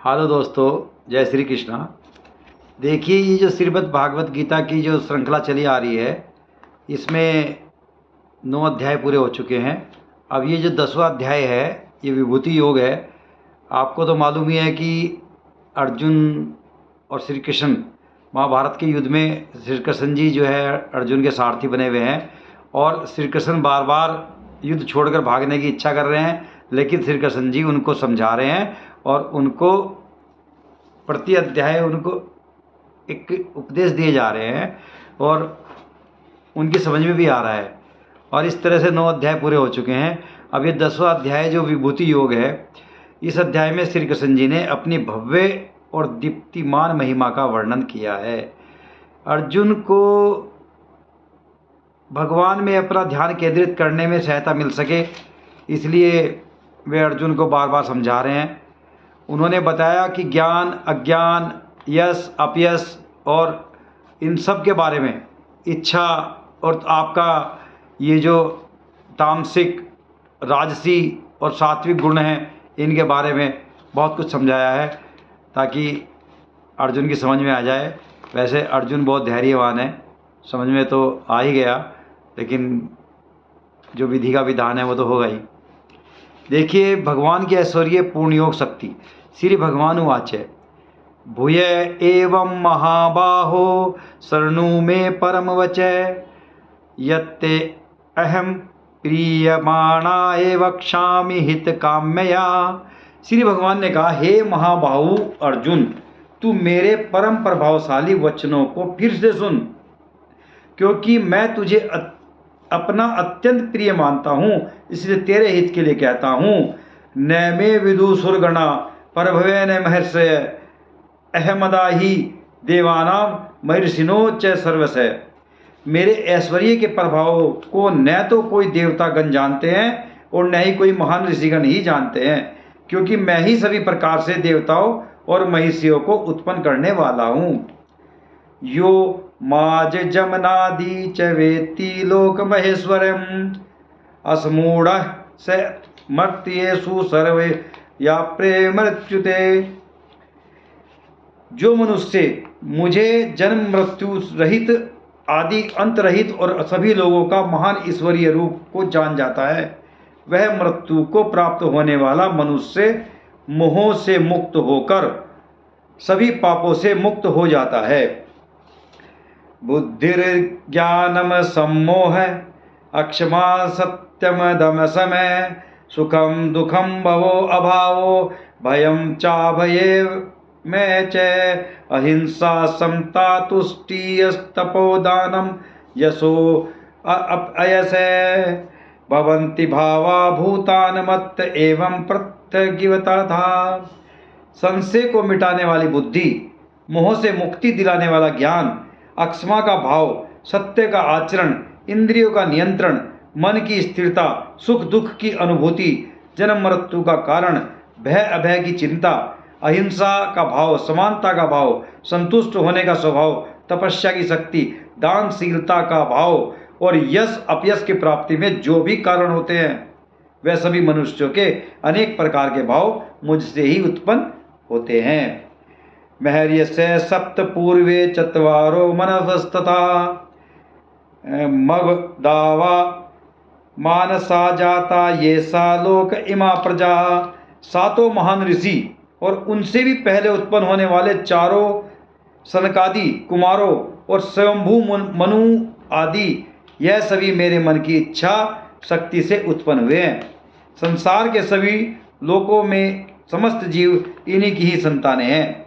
Hello दोस्तों, जय श्री कृष्णा। देखिए, ये जो श्रीमद् भागवत गीता की जो श्रृंखला चली आ रही है, इसमें 9 अध्याय पूरे हो चुके हैं। अब ये जो 10वां अध्याय है, ये विभूति योग है। आपको तो मालूम ही है कि अर्जुन और श्री कृष्ण महाभारत के युद्ध में श्री कृष्ण जी जो है अर्जुन के सारथी बने हुए हैं, और श्री कृष्ण बार बार युद्ध छोड़कर भागने की इच्छा कर रहे हैं, लेकिन श्री कृष्ण जी उनको समझा रहे हैं और उनको प्रति अध्याय उनको एक उपदेश दिए जा रहे हैं और उनकी समझ में भी आ रहा है। और इस तरह से 9 अध्याय पूरे हो चुके हैं। अब ये 10वां अध्याय जो विभूति योग है, इस अध्याय में श्री कृष्ण जी ने अपनी भव्य और दीप्तिमान महिमा का वर्णन किया है। अर्जुन को भगवान में अपना ध्यान केंद्रित करने में सहायता मिल सके, इसलिए वे अर्जुन को बार बार समझा रहे हैं। उन्होंने बताया कि ज्ञान, अज्ञान, यश, अपयश और इन सब के बारे में, इच्छा और आपका ये जो तामसिक, राजसी और सात्विक गुण हैं, इनके बारे में बहुत कुछ समझाया है ताकि अर्जुन की समझ में आ जाए। वैसे अर्जुन बहुत धैर्यवान है, समझ में तो आ ही गया, लेकिन जो विधि का विधान है वो तो होगा ही। देखिए, भगवान की ऐश्वर्य पूर्ण योग शक्ति। श्री भगवान उवाच भूय एवं महाबाहो शरणु में परम वचः यत्ते अहम प्रीयमाणाय वक्ष्यामि हित काम्यया। श्री भगवान ने कहा, हे महाबाहु अर्जुन, तू मेरे परम प्रभावशाली वचनों को फिर से सुन, क्योंकि मैं तुझे अपना अत्यंत प्रिय मानता हूँ, इसलिए तेरे हित के लिए कहता हूँ। न मे विदुषुर्गणा प्रभवेन महर्षय अहमदाही देवानाम महर्षिनो च सर्वस्य। मेरे ऐश्वर्य के प्रभाव को न तो कोई देवतागण जानते हैं और न ही कोई महान ऋषिगण ही जानते हैं, क्योंकि मैं ही सभी प्रकार से देवताओं और महिषियों को उत्पन्न करने वाला हूँ। यो माज जमनादि च वेत्ति लोक महेश्वरम असमूढ़ स मर्त्येषु सर्वे या प्रेमच्युते। जो मनुष्य मुझे जन्म मृत्यु रहित, आदि अंत रहित और सभी लोगों का महान ईश्वरीय रूप को जान जाता है, वह मृत्यु को प्राप्त होने वाला मनुष्य मोह से मुक्त होकर सभी पापों से मुक्त हो जाता है। बुद्धिर्ज्ञानम सम्मोह अक्षमा सत्यम दम समय सुखम दुखम भवो अभावो भयम चाभये में च अहिंसा समता तुष्टिस्तपोदानम यशो अयस भवन्ति भावा भूतान मत्त एवं प्रत्यगिवता था। संशय को मिटाने वाली बुद्धि, मोह से मुक्ति दिलाने वाला ज्ञान, अक्षमा का भाव, सत्य का आचरण, इंद्रियों का नियंत्रण, मन की स्थिरता, सुख दुख की अनुभूति, जन्म मृत्यु का कारण, भय अभय की चिंता, अहिंसा का भाव, समानता का भाव, संतुष्ट होने का स्वभाव, तपस्या की शक्ति, दानशीलता का भाव और यश अपयश की प्राप्ति में जो भी कारण होते हैं, वह सभी मनुष्यों के अनेक प्रकार के भाव मुझसे ही उत्पन्न होते हैं। महर्यस्य सप्त पूर्वे चत्वारो मनवस्तथा मग दावा मानसा जाता ये सा लोक इमा प्रजा। 7 महान ऋषि और उनसे भी पहले उत्पन्न होने वाले 4 सनकादि कुमारों और स्वयंभू मनु आदि, यह सभी मेरे मन की इच्छा शक्ति से उत्पन्न हुए हैं। संसार के सभी लोकों में समस्त जीव इन्हीं की ही संतानें हैं।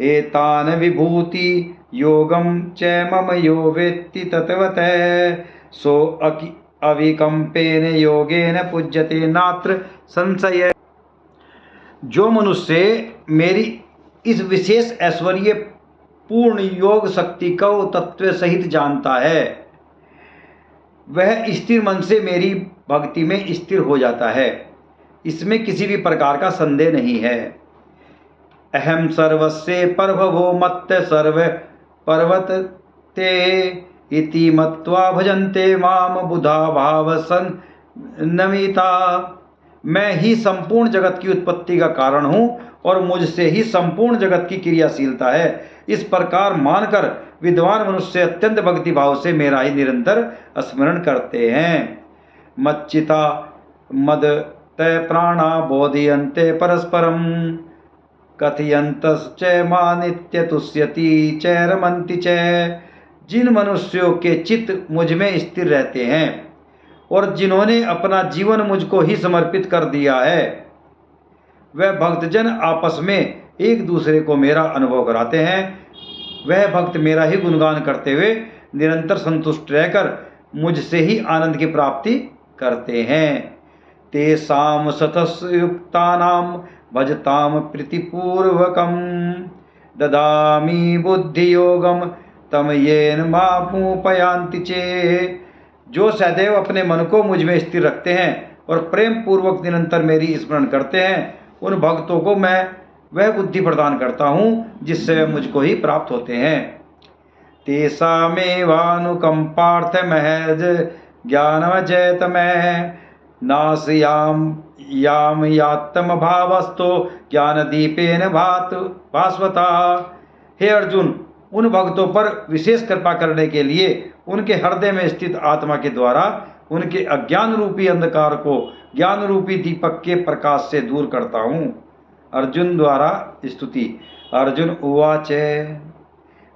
एतान विभूति योगम च मम यो वेत्ति तत्वतः सो अविकम्पेन योगेन पूज्यते नात्र संशय। जो मनुष्य मेरी इस विशेष ऐश्वर्य पूर्ण योग शक्ति को तत्व सहित जानता है, वह स्थिर मन से मेरी भक्ति में स्थिर हो जाता है, इसमें किसी भी प्रकार का संदेह नहीं है। अहम सर्वस्य प्रभवो मत्त सर्व पर्वतते इति मत्वा भजन्ते माम बुधा भाव सन्नमिता। मैं ही संपूर्ण जगत की उत्पत्ति का कारण हूँ और मुझसे ही संपूर्ण जगत की क्रियाशीलता है। इस प्रकार मानकर विद्वान मनुष्य अत्यंत भक्ति भाव से मेरा ही निरंतर स्मरण करते हैं। मच्चिता मद तय प्राणा बोधयन्ते परस्परम कथयन्तश्च मानित्य तुष्यति च रमन्ति च। जिन मनुष्यों के चित्त मुझ में स्थिर रहते हैं और जिन्होंने अपना जीवन मुझको ही समर्पित कर दिया है, वह भक्तजन आपस में एक दूसरे को मेरा अनुभव कराते हैं। वह भक्त मेरा ही गुणगान करते हुए निरंतर संतुष्ट रहकर मुझसे ही आनंद की प्राप्ति करते हैं। तेषां सतसयुक्तानां भजताम प्रीतिपूर्वकं ददामि बुद्धि योगम तम येन मामुपयान्ति चे। जो सदैव अपने मन को मुझ में स्थिर रखते हैं और प्रेम पूर्वक निरंतर मेरी स्मरण करते हैं, उन भक्तों को मैं वह बुद्धि प्रदान करता हूँ जिससे वे मुझको ही प्राप्त होते हैं। तेषामेवानुकंपार्थ महज ज्ञानमजैत मैं नासयाम याम यात्म भावस्तो ज्ञान दीपेन भास्वता। हे अर्जुन, उन भक्तों पर विशेष कृपा करने के लिए उनके हृदय में स्थित आत्मा के द्वारा उनके अज्ञान रूपी अंधकार को ज्ञान रूपी दीपक के प्रकाश से दूर करता हूँ। अर्जुन द्वारा स्तुति। अर्जुन उवाच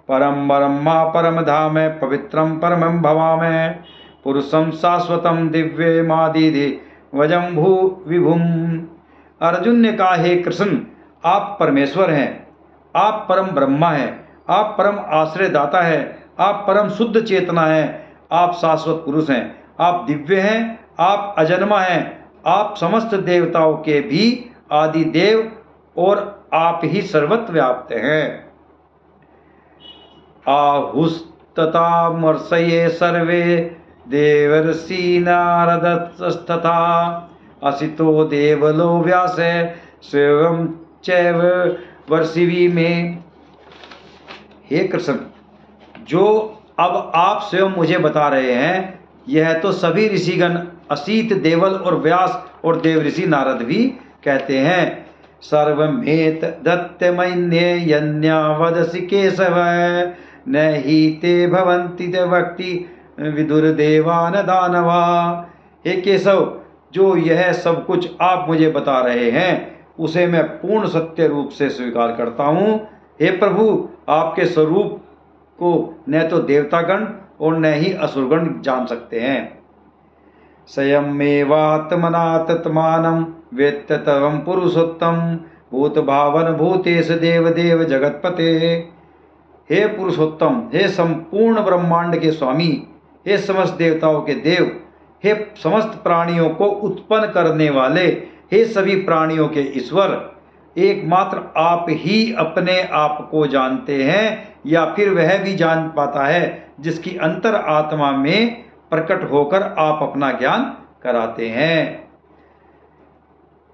परम ब्रह्मा परम धाम पवित्रम परमं भवामि पुरुषं शाश्वतं दिव्यमादिधि वजं भू विभुम। अर्जुन ने कहा, हे कृष्ण, आप परमेश्वर हैं, आप परम ब्रह्मा हैं, आप परम आश्रय दाता हैं, आप परम शुद्ध चेतना हैं, आप शाश्वत पुरुष हैं, आप दिव्य हैं, आप अजन्मा हैं, आप समस्त देवताओं के भी आदि देव और आप ही सर्वत्र व्याप्त हैं। आहुस्तथामर्षये सर्वे देवर्षि नारदस्तथा असितो देवलो व्यास स्वयं चैव वर्षिवी में। हे कृष्ण, जो अब आप स्वयं मुझे बता रहे हैं, यह तो सभी ऋषिगण असित देवल और व्यास और देवऋषि नारद भी कहते हैं। सर्वमेत दत्तमन्ये यन्या वदसि केशव न ही ते भवन्ति भक्ति विदुर्देवान दानवा। हे केशव, जो यह सब कुछ आप मुझे बता रहे हैं उसे मैं पूर्ण सत्य रूप से स्वीकार करता हूँ। हे प्रभु, आपके स्वरूप को न तो देवतागण और न ही असुरगण जान सकते हैं। स्वयमेवात्मनात्मानं वेत्त तवं पुरुषोत्तम भूत भावन भूतेश देव देव जगतपते। हे पुरुषोत्तम, हे संपूर्ण ब्रह्मांड के स्वामी, हे समस्त देवताओं के देव, हे समस्त प्राणियों को उत्पन्न करने वाले, हे सभी प्राणियों के ईश्वर, एकमात्र आप ही अपने आप को जानते हैं या फिर वह भी जान पाता है जिसकी अंतर आत्मा में प्रकट होकर आप अपना ज्ञान कराते हैं।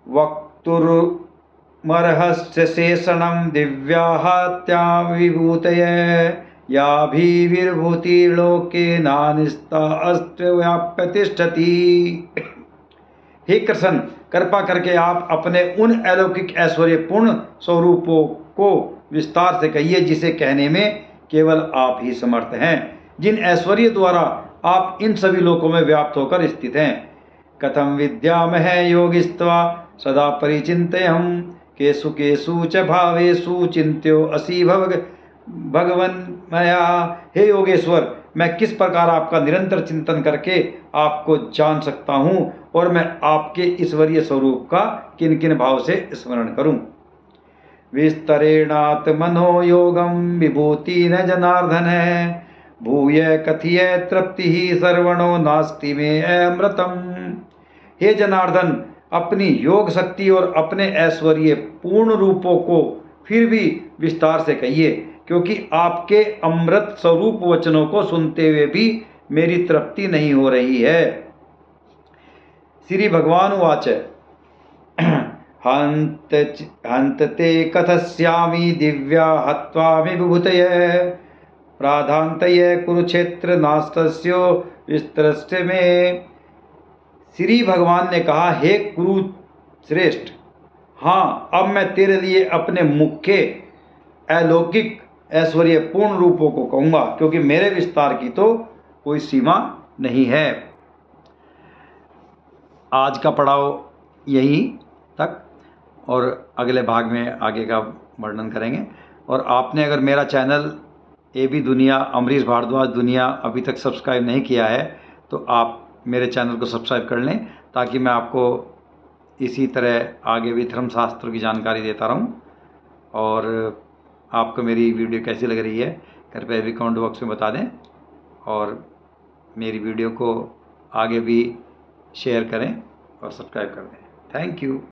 वक्तुर्मर्हस्य शेषणं दिव्याहत्या विभूतये याभिर्विभूतिर्लोके नानिस्ता अस्त्र व्याप्यतिष्ठति। हे कृष्ण, कृपा करके आप अपने उन अलौकिक ऐश्वर्यपूर्ण स्वरूपों को विस्तार से कहिए जिसे कहने में केवल आप ही समर्थ हैं, जिन ऐश्वर्य द्वारा आप इन सभी लोकों में व्याप्त होकर स्थित हैं। कथम विद्यामहे योगिस्त्वा सदा परिचिन्तयम् केषु केषु च भावेषु चिन्त्यो असि भगवन् मया। हे योगेश्वर, मैं किस प्रकार आपका निरंतर चिंतन करके आपको जान सकता हूँ और मैं आपके ईश्वरीय स्वरूप का किन किन भाव से स्मरण करूं। विस्तरेणात्मनो योगम विभूति न जनार्दन भूय कथिय तृप्ति ही सर्वणो नास्ति में अमृतम। हे जनार्दन, अपनी योग शक्ति और अपने ऐश्वर्य पूर्ण रूपों को फिर भी विस्तार से कहिए, क्योंकि आपके अमृत स्वरूप वचनों को सुनते हुए भी मेरी तृप्ति नहीं हो रही है। श्री भगवान उवाच हन्त ते कथस्यामि दिव्या हत्वा विभूतये प्राधान्तये कुरुक्षेत्र नास्तस्यो विस्तरस्य में। श्री भगवान ने कहा, हे कुरु श्रेष्ठ, हाँ, अब मैं तेरे लिए अपने मुख्य अलौकिक ऐश्वर्यपूर्ण रूपों को कहूँगा, क्योंकि मेरे विस्तार की तो कोई सीमा नहीं है। आज का पड़ाव यही तक, और अगले भाग में आगे का वर्णन करेंगे। और आपने अगर मेरा चैनल AB दुनिया, अमरीश भारद्वाज दुनिया अभी तक सब्सक्राइब नहीं किया है तो आप मेरे चैनल को सब्सक्राइब कर लें, ताकि मैं आपको इसी तरह आगे भी धर्मशास्त्र की जानकारी देता रहूं। और आपको मेरी वीडियो कैसी लग रही है कृपया भी कमेंट बॉक्स में बता दें, और मेरी वीडियो को आगे भी शेयर करें और सब्सक्राइब कर दें। Thank you.